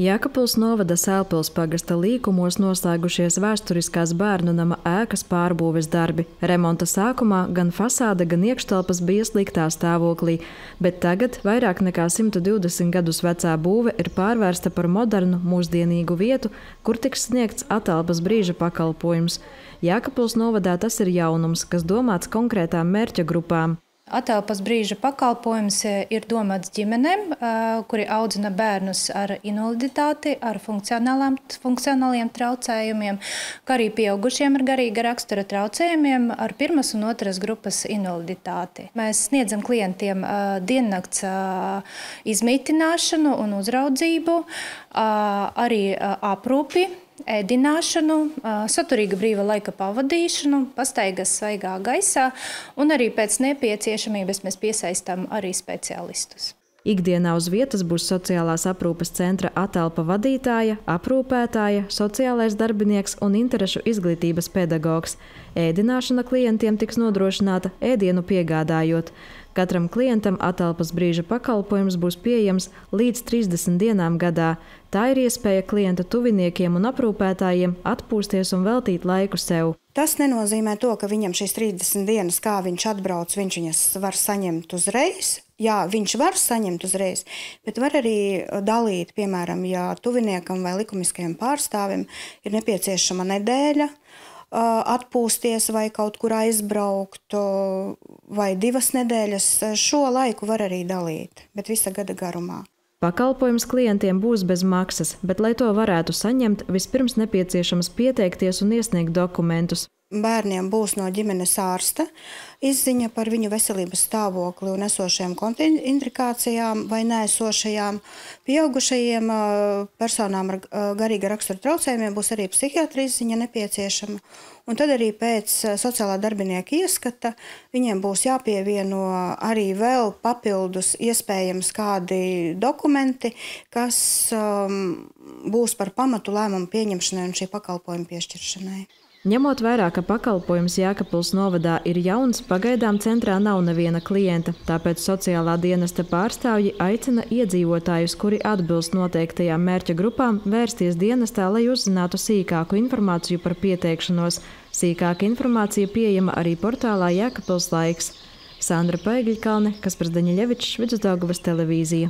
Jēkabpils novada Sēlpils pagasta līkumos noslēgušies vēsturiskās bērnu nama ēkas pārbūves darbi. Remonta sākumā gan fasāde, gan iekštelpas bija sliktā stāvoklī, bet tagad vairāk nekā 120 gadus vecā būve ir pārvērsta par modernu, mūsdienīgu vietu, kur tiks sniegts atelpas brīža pakalpojums. Jēkabpils novadā tas ir jaunums, kas domāts konkrētām mērķa grupām. Atelpas brīža pakalpojums ir domāts ģimenēm, kuri audzina bērnus ar invaliditāti, ar funkcionāliem traucējumiem, kā arī pieaugušiem ar garīga rakstura traucējumiem ar pirmas un otras grupas invaliditāti. Mēs sniedzam klientiem diennakts izmitināšanu un uzraudzību, arī aprūpi, ēdināšanu, saturīga brīva laika pavadīšanu, pastaigas svaigā gaisā, un arī pēc nepieciešamības mēs piesaistām arī speciālistus. Ikdienā uz vietas būs sociālās aprūpes centra atelpa vadītāja, aprūpētāja, sociālais darbinieks un interešu izglītības pedagogs. Ēdināšana klientiem tiks nodrošināta ēdienu piegādājot. Katram klientam atelpas brīža pakalpojums būs pieejams līdz 30 dienām gadā. Tā ir iespēja klienta tuviniekiem un aprūpētājiem atpūsties un veltīt laiku sev. Tas nenozīmē to, ka viņam šīs 30 dienas, kā viņš atbrauc, viņš viņas var saņemt uzreiz. Jā, viņš var saņemt uzreiz, bet var arī dalīt, piemēram, ja tuviniekam vai likumiskajam pārstāvim ir nepieciešama nedēļa atpūsties vai kaut kur aizbraukt, vai 2 nedēļas, šo laiku var arī dalīt, bet visa gada garumā. Pakalpojums klientiem būs bez maksas, bet, lai to varētu saņemt, vispirms nepieciešams pieteikties un iesniegt dokumentus. Bērniem būs no ģimenes ārsta izziņa par viņu veselības stāvokli un esošajām kontraindikācijām vai neesošajām. Pieaugušajiem personām ar garīga rakstura traucējumiem būs arī psihiatra izziņa nepieciešama. Un tad arī pēc sociālā darbinieka ieskata viņiem būs jāpievieno arī vēl papildus iespējams kādi dokumenti, kas būs par pamatu lēmumu pieņemšanai un šī pakalpojuma piešķiršanai. Ņemot vērā, ka pakalpojums Jēkabpils novadā ir jauns, pagaidām centrā nav neviena klienta, tāpēc sociālā dienesta pārstāvji aicina iedzīvotājus, kuri atbilst noteiktajām mērķa grupām, vērsties dienestā, lai uzzinātu sīkāku informāciju par pieteikšanos. Sīkāka informācija pieejama arī portālā Jēkabpils laiks. Sandra Paigļkalne, Kaspars Daņeļevičs, Vidusdaugavas televīzija.